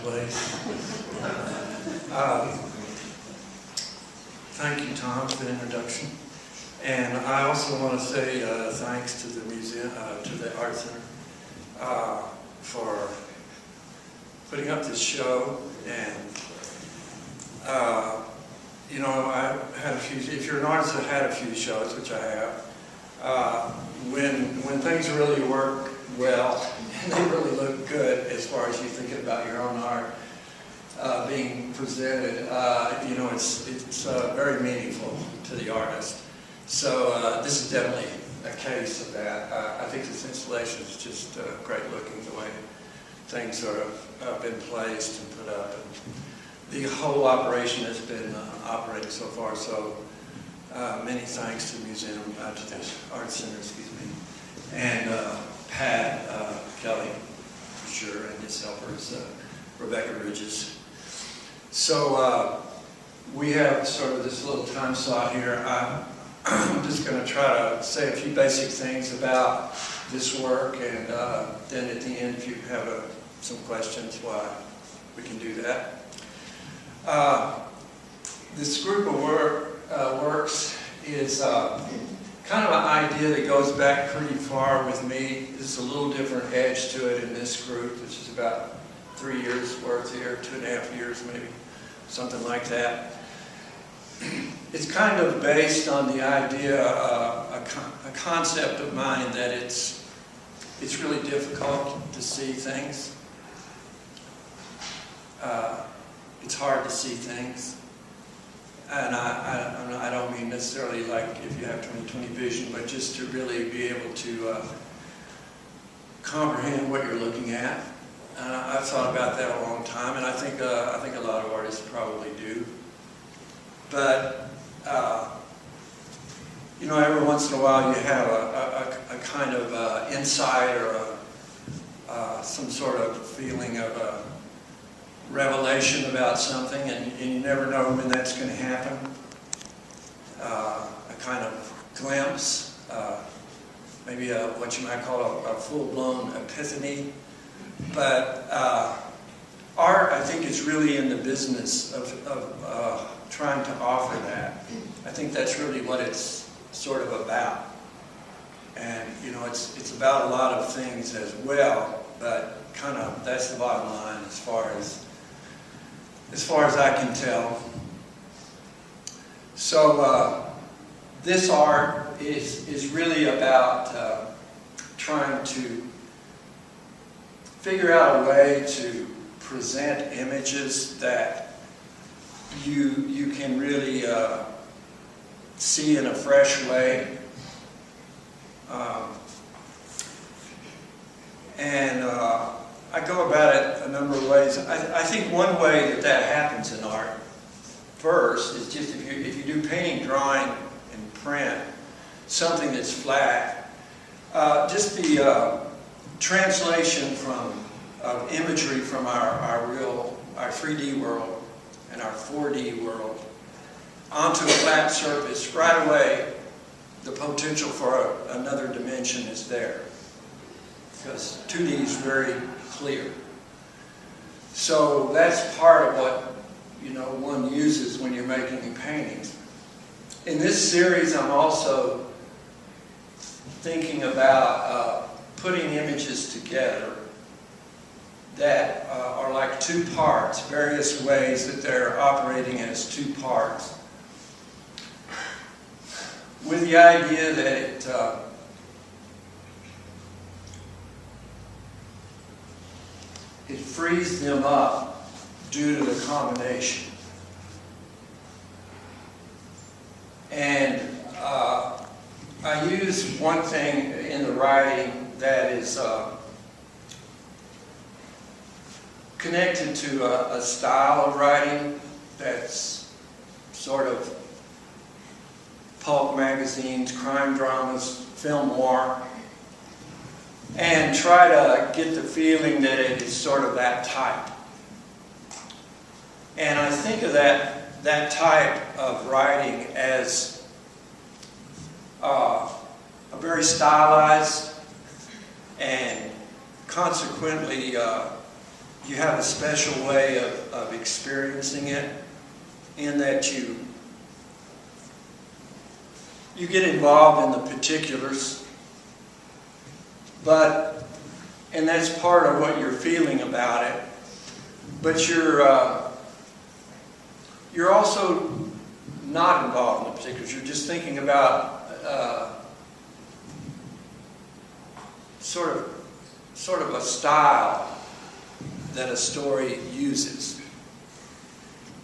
place. Thank you, Tom, for the introduction. And I also want to say thanks to the museum, to the Art Center, for putting up this show. And you know, I had a few. If you're an artist that had a few shows, which I have, when things really work well and they really look good, as far as you thinking about your own art being presented, you know, it's very meaningful to the artist. So this is definitely a case of that. I think this installation is just great looking, the way things sort of been placed and put up. And the whole operation has been operating so far, so many thanks to the museum, to the Art Center, excuse me, and Pat Kelly, for sure, and his helpers, Rebecca Ridges. So we have sort of this little time slot here. I'm just going to try to say a few basic things about this work, and then at the end, if you have some questions, why we can do that. This group of works is kind of an idea that goes back pretty far with me. There's a little different edge to it in this group, which is about 3 years worth here, 2.5 years maybe, something like that. It's kind of based on the idea, a concept of mine, that it's really difficult to see things. It's hard to see things. And I don't mean necessarily like if you have 20/20 vision, but just to really be able to comprehend what you're looking at. I've thought about that a long time, and I think a lot of artists probably do. But you know, every once in a while you have a kind of insight or some sort of feeling of a revelation about something, and you never know when that's going to happen. A kind of glimpse, maybe what you might call a full-blown epiphany. But art, I think, is really in the business of trying to offer that. I think that's really what it's sort of about. And you know, it's about a lot of things as well, but kind of that's the bottom line as far as I can tell. So this art is really about trying to figure out a way to present images that you can really see in a fresh way. I go about it a number of ways. I think one way that happens in art, first, is just if you do painting, drawing, and print, something that's flat, just the translation of imagery from our 3D world and our 4D world onto a flat surface, right away the potential for another dimension is there, because 2D is very clear. So that's part of what, you know, one uses when you're making paintings. In this series, I'm also thinking about putting images together that are like two parts, various ways that they're operating as two parts, with the idea that it frees them up due to the combination. And I use one thing in the writing that is connected to a style of writing that's sort of pulp magazines, crime dramas, film noir, and try to get the feeling that it is sort of that type. And I think of that type of writing as a very stylized and consequently you have a special way of experiencing it, in that you get involved in the particulars, and that's part of what you're feeling about it, but you're also not involved in the particulars. You're just thinking about sort of a style that a story uses.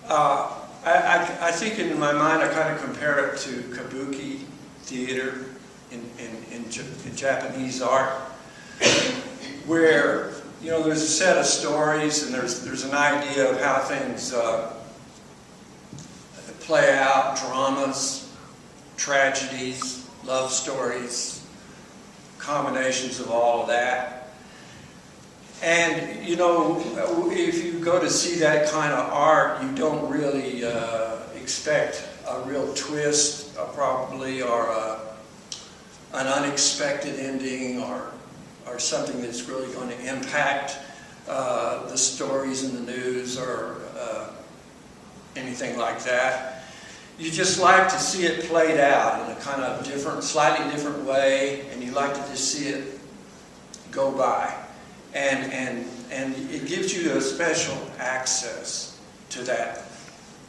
I think in my mind I kind of compare it to kabuki theater in Japanese art, where there's a set of stories and there's an idea of how things play out, dramas, tragedies, love stories, combinations of all of that. And if you go to see that kind of art, you don't really expect a real twist, probably, or an unexpected ending, or something that's really going to impact the stories in the news or anything like that. You just like to see it played out in a kind of different, slightly different way, and you like to just see it go by. And it gives you a special access to that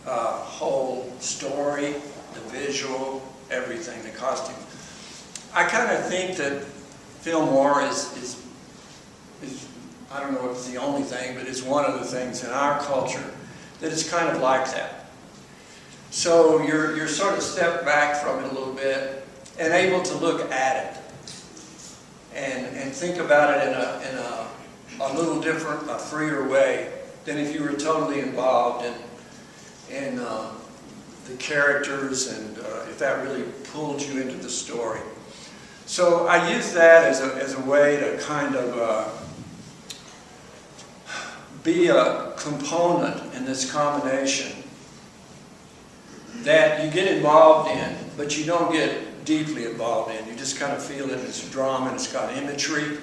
whole story, the visual, everything, the costume. I kind of think that film noir is I don't know if it's the only thing, but it's one of the things in our culture that is kind of like that. So you're sort of stepped back from it a little bit and able to look at it and think about it in a little different, a freer way than if you were totally involved in the characters and if that really pulled you into the story. So I use that as a way to kind of be a component in this combination that you get involved in, but you don't get deeply involved in. You just kind of feel it. It's a drama, and it's got imagery,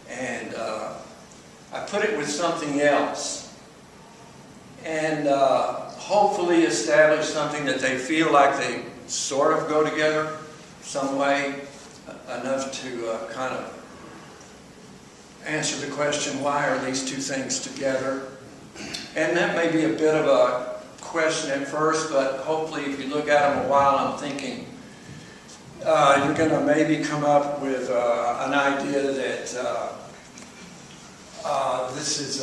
and I put it with something else, and hopefully establish something that they feel like they sort of go together some way, enough to kind of answer the question, why are these two things together? And that may be a bit of a question at first, but hopefully if you look at them a while, I'm thinking you're going to maybe come up with an idea that this is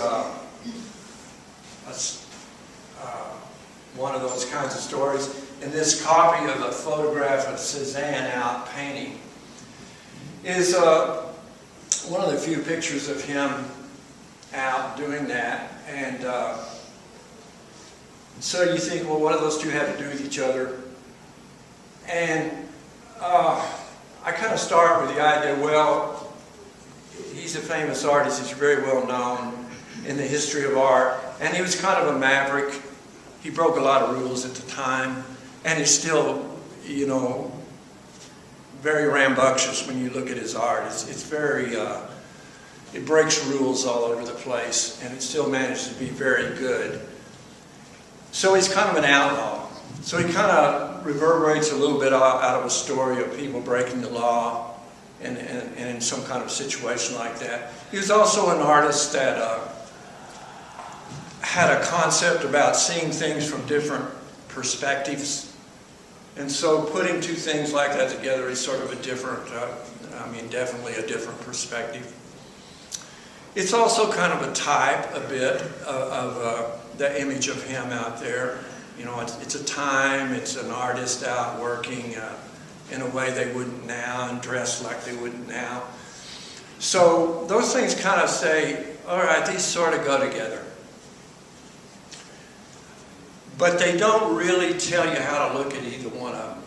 one of those kinds of stories. And this copy of a photograph of Cézanne out painting is one of the few pictures of him out doing that. And so you think, well, what do those two have to do with each other? And I kind of start with the idea, well, he's a famous artist. He's very well known in the history of art. And he was kind of a maverick. He broke a lot of rules at the time. And he's still, very rambunctious when you look at his art. It's very, it breaks rules all over the place. And it still manages to be very good. So he's kind of an outlaw. So he kind of reverberates a little bit out of a story of people breaking the law and in some kind of situation like that. He was also an artist that had a concept about seeing things from different perspectives. And so putting two things like that together is sort of a different, definitely a different perspective. It's also kind of a type, a bit, of the image of him out there. It's a time, it's an artist out working in a way they wouldn't now and dressed like they wouldn't now. So those things kind of say, all right, these sort of go together. But they don't really tell you how to look at either one of them.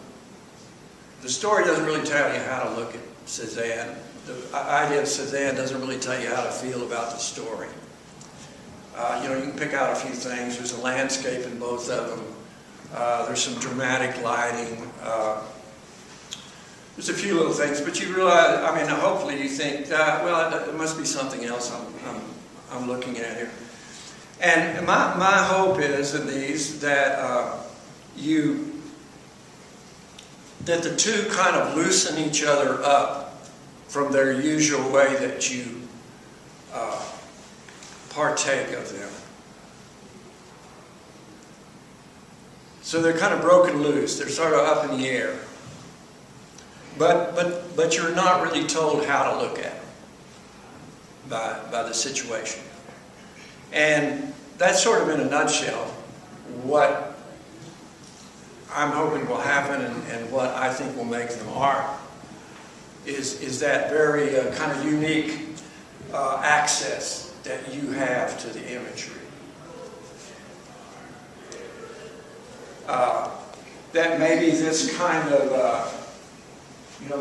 The story doesn't really tell you how to look at Cézanne. The idea of Cézanne doesn't really tell you how to feel about the story. You can pick out a few things. There's a landscape in both of them. There's some dramatic lighting. There's a few little things, but you realize, hopefully you think, well, it must be something else I'm looking at here. And my hope is in these that that the two kind of loosen each other up from their usual way that you partake of them. So they're kind of broken loose. They're sort of up in the air. But you're not really told how to look at them by the situation. And that's sort of in a nutshell what I'm hoping will happen and what I think will make them art is that very kind of unique access that you have to the imagery. That maybe this kind of,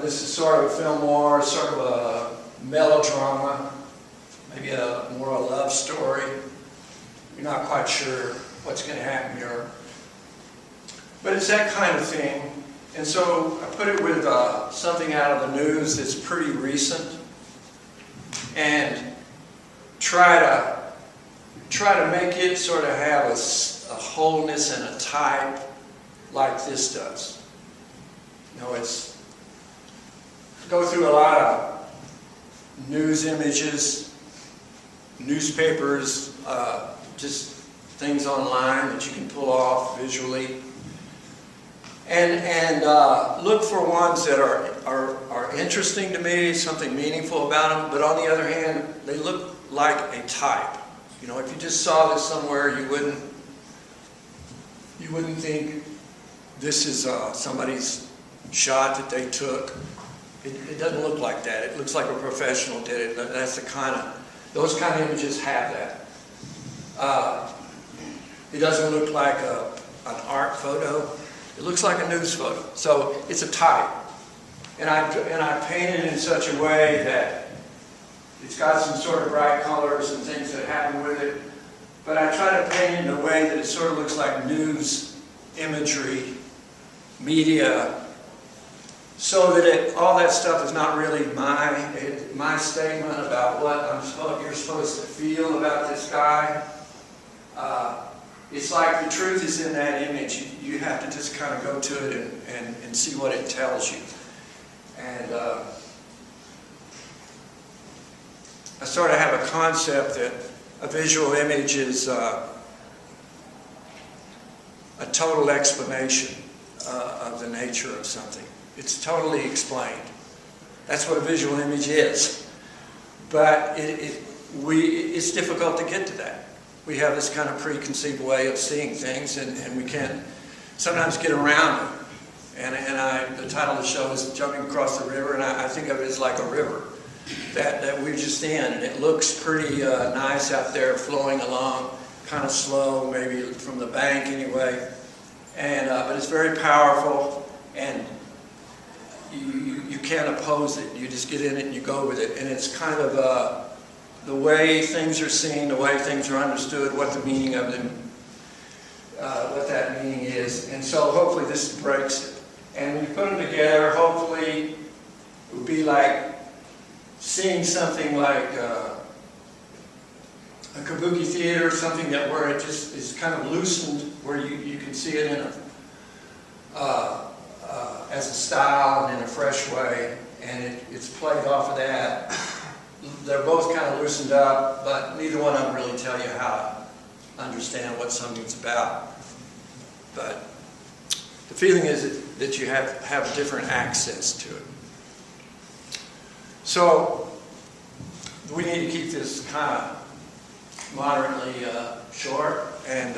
this is sort of a film noir, sort of a melodrama, maybe more a love story. You're not quite sure what's going to happen here. But it's that kind of thing. And so I put it with something out of the news that's pretty recent and try to make it sort of have a wholeness and a type like this does. It's go through a lot of news images, newspapers, just things online that you can pull off visually, and look for ones that are interesting to me, something meaningful about them. But on the other hand, they look like a type. If you just saw this somewhere, you wouldn't think this is somebody's shot that they took. It doesn't look like that. It looks like a professional did it. That's those kind of images have that. It doesn't look like an art photo. It looks like a news photo. So it's a type. And I painted it in such a way that it's got some sort of bright colors and things that happen with it. But I try to paint it in a way that it sort of looks like news imagery, media, so that all that stuff is not really my statement about what you're supposed to feel about this guy. It's like the truth is in that image. You have to just kind of go to it and see what it tells you. And I sort of have a concept that a visual image is a total explanation of the nature of something. It's totally explained. That's what a visual image is. But it's difficult to get to that. We have this kind of preconceived way of seeing things, and we can't sometimes get around it. And the title of the show is Jumping Across the River, and I think of it as like a river that we're just in. And it looks pretty nice out there, flowing along, kind of slow, maybe from the bank anyway. And but it's very powerful, and you can't oppose it. You just get in it and you go with it. And it's kind of the way things are seen, the way things are understood, what the meaning of them, what that meaning is. And so hopefully this breaks it. And when you put them together, hopefully it would be like seeing something like a kabuki theater, something where it just is kind of loosened, where you can see it in as a style and in a fresh way, and it's played off of that. They're both kind of loosened up, but neither one of them really tell you how to understand what something's about. But the feeling is that you have different access to it. So we need to keep this kind of moderately short, and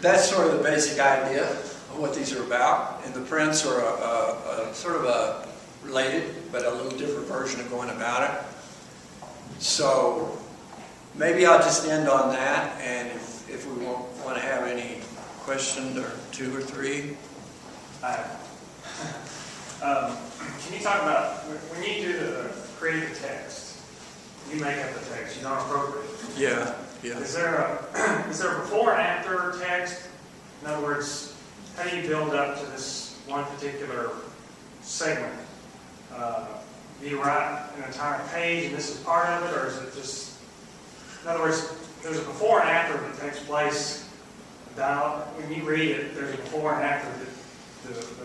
that's sort of the basic idea of what these are about. And the prints are sort of a related, but a little different version of going about it. So maybe I'll just end on that, and if we want to have any questions or two or three. Can you talk about, when you do the creative text, you make up the text, you don't appropriate it. Yeah. Is there a before and after text? In other words, how do you build up to this one particular segment? do you write an entire page and this is part of it, or is it just, in other words, there's a before and after that takes place. When you read it, there's a before and after that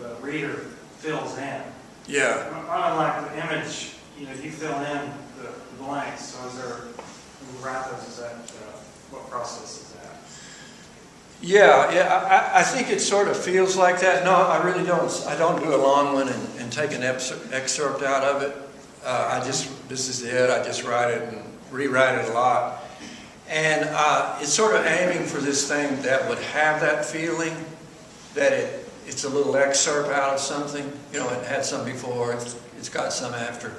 the reader fills in. Yeah. Unlike the image, you fill in the blanks. So is there, when you write those, is that, what process is that? Yeah, I think it sort of feels like that. No, I really don't. I don't do a long one and take an excerpt out of it. This is it. I just write it and rewrite it a lot. And it's sort of aiming for this thing that would have that feeling, that it's a little excerpt out of something. You know, it had some before, it's got some after.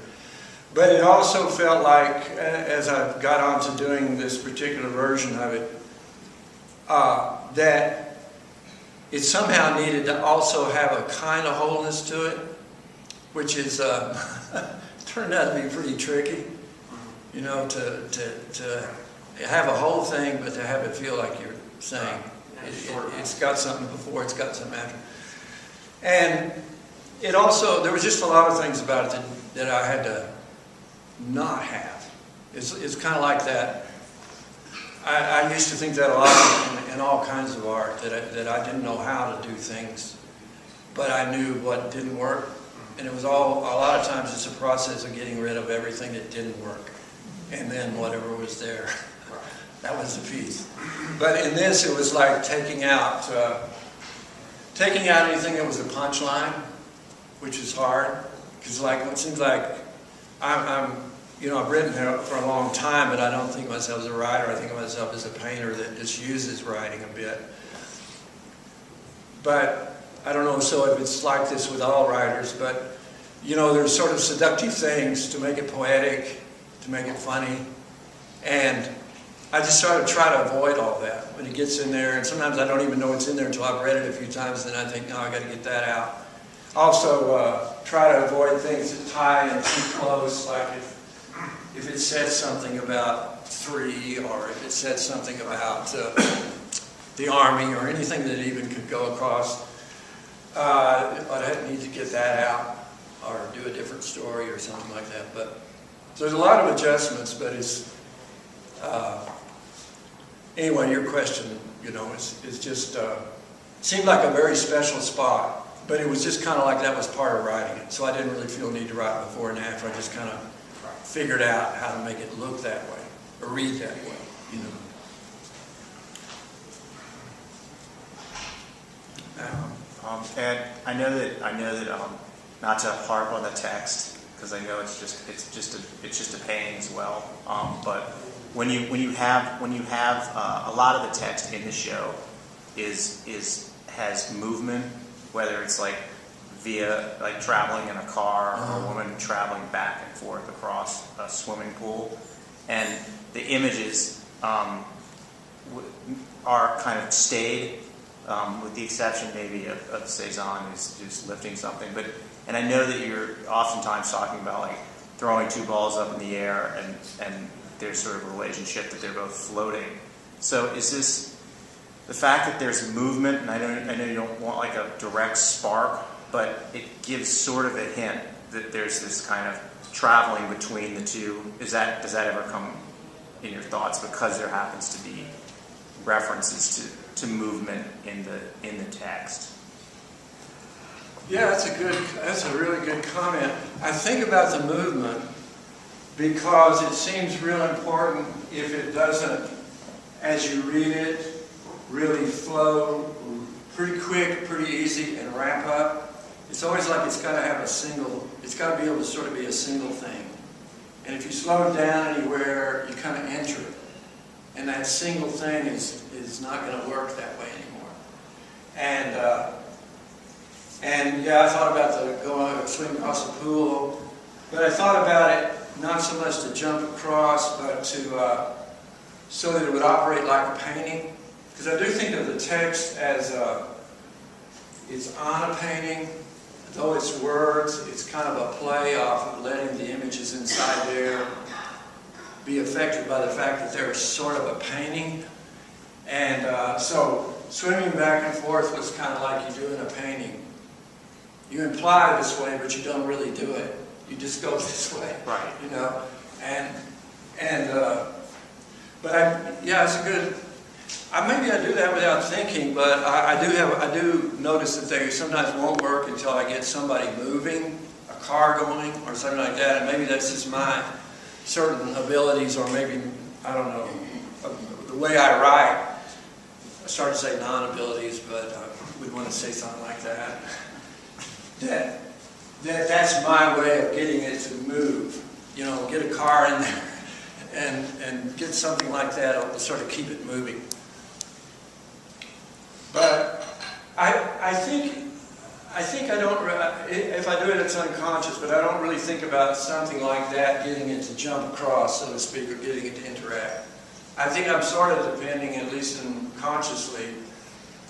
But it also felt like, as I got on to doing this particular version of it, that it somehow needed to also have a kind of wholeness to it, which is turned out to be pretty tricky, you know, to have a whole thing, but to have it feel like you're saying it's got something before, it's got something after. And it also, there was just a lot of things about it that I had to not have. It's kind of like that. I used to think that a lot in all kinds of art, that I didn't know how to do things, but I knew what didn't work. And it was a lot of times it's a process of getting rid of everything that didn't work. And then whatever was there, that was the piece. But in this, it was like taking out anything that was a punchline, which is hard. Because it seems like I've written for a long time, but I don't think of myself as a writer. I think of myself as a painter that just uses writing a bit. But I don't know, so if it's like this with all writers, but there's sort of seductive things to make it poetic, to make it funny. And I just sort of try to avoid all that when it gets in there. And sometimes I don't even know it's in there until I've read it a few times, and then I think, no, I got to get that out. Also, try to avoid things that tie in too close, like if it said something about 3, or if it said something about the Army, or anything that even could go across, I need to get that out, or do a different story or something like that. But so there's a lot of adjustments, but it's anyway, your question, is just seemed like a very special spot. But it was just kind of like that was part of writing it. So I didn't really feel the need to write before and after. I just kind of figured out how to make it look that way, or read that way, And I know that not to harp on the text, because I know it's just a pain as well. But when you have a lot of the text in the show has movement, whether it's like via traveling in a car, or a woman traveling back and forth across a swimming pool, and the images are kind of stayed, with the exception maybe of Cezanne, who's lifting something. And I know that you're oftentimes talking about like throwing 2 balls up in the air, and there's sort of a relationship that they're both floating. So is this the fact that there's movement, and I know you don't want like a direct spark, but it gives sort of a hint that there's this kind of traveling between the two. Does that ever come in your thoughts, because there happens to be references to movement in the text? Yeah, that's a really good comment. I think about the movement because it seems real important if it doesn't, as you read it, really flow pretty quick, pretty easy, and wrap up. It's always like it's got to have it's got to be able to sort of be a single thing. And if you slow it down anywhere, you kind of enter it. And that single thing is not going to work that way anymore. And yeah, I thought about swim across the pool, but I thought about it not so much to jump across, but so that it would operate like a painting. Because I do think of the text as it's on a painting, though it's words, it's kind of a play off of letting the images inside there be affected by the fact that they're sort of a painting. And so swimming back and forth was kind of like you do in a painting. You imply this way, but you don't really do it. You just go this way. Right. You know, yeah, it's a good. Maybe I do that without thinking, but I do notice that they sometimes won't work until I get somebody moving, a car going, or something like that. And maybe that's just my certain abilities, or maybe, I don't know, the way I write. I started to say non-abilities, but I would want to say something like that. That's my way of getting it to move. You know, get a car in there and get something like that to sort of keep it moving. But I think I don't, if I do it, it's unconscious, but I don't really think about something like that, getting it to jump across, so to speak, or getting it to interact. I think I'm sort of depending, at least consciously,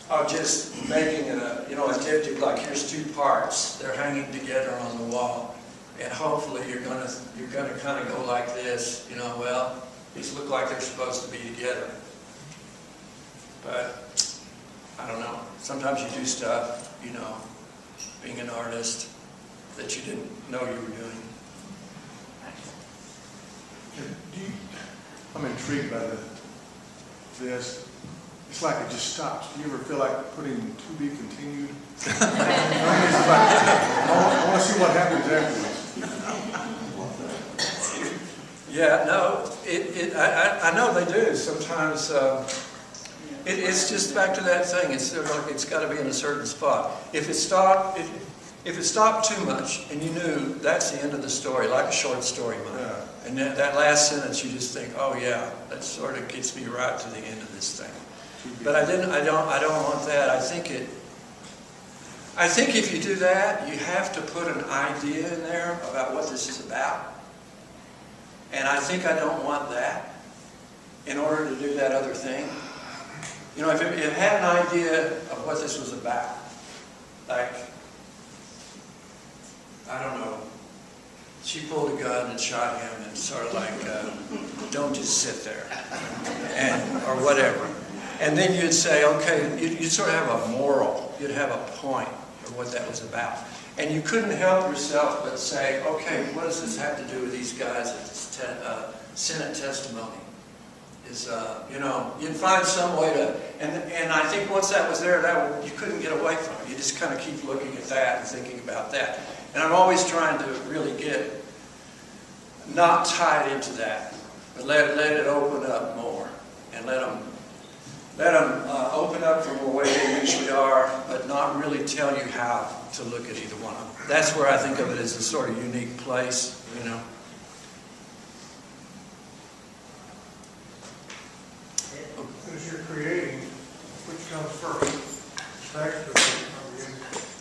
of just making it a diptych, like here's two parts, they're hanging together on the wall, and hopefully you're gonna kind of go like this, you know, well, these look like they're supposed to be together. But I don't know. Sometimes you do stuff, you know, being an artist, that you didn't know you were doing. I'm intrigued by this. It's like it just stops. Do you ever feel like putting to be continued? I want to see what happens afterwards. Yeah, no, I know they do. Sometimes it's just back to that thing. It's sort of like it's got to be in a certain spot. If it stopped too much, and you knew that's the end of the story, like a short story might. Yeah. And that last sentence, you just think, oh yeah, that sort of gets me right to the end of this thing. But I don't want that. I think if you do that, you have to put an idea in there about what this is about. And I think I don't want that in order to do that other thing. You know, if it had an idea of what this was about, like, I don't know, she pulled a gun and shot him, and sort of like, don't just sit there, or whatever. And then you'd say, okay, you'd sort of have a moral, you'd have a point of what that was about. And you couldn't help yourself but say, okay, what does this have to do with these guys at this Senate testimony? You know, you'd find some way to, and I think once that was there, you couldn't get away from it. You just kind of keep looking at that and thinking about that. And I'm always trying to really get not tied into that, but let it open up more, and let them open up from the way they usually are, but not really tell you how to look at either one of them. That's where I think of it as a sort of unique place, you know. As you're creating, which comes first? Text or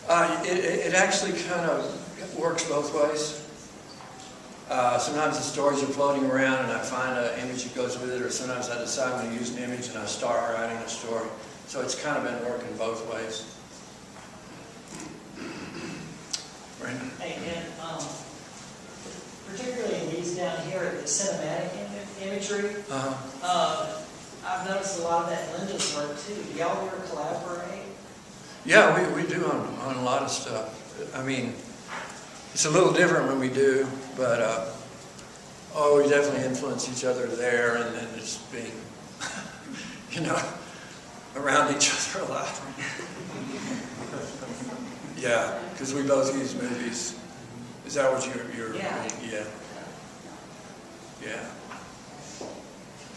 comprehension? It actually kind of works both ways. Sometimes the stories are floating around and I find an image that goes with it, or sometimes I decide I'm going to use an image and I start writing a story. So it's kind of been working both ways. Brandon? Hey, and particularly in these down here, the cinematic imagery, I've noticed a lot of that in Linda's work too. Do y'all ever collaborate? Yeah, we do on a lot of stuff. I mean, it's a little different when we do, but we definitely influence each other there, and then just being, you know, around each other a lot. Yeah, because we both use movies. Is that what you're Yeah. Yeah. Yeah.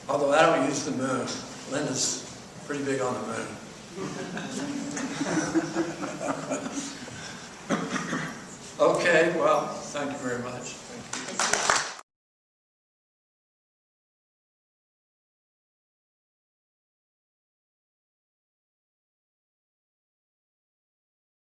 Although I don't use the moon. Linda's pretty big on the moon. Okay, well, thank you very much.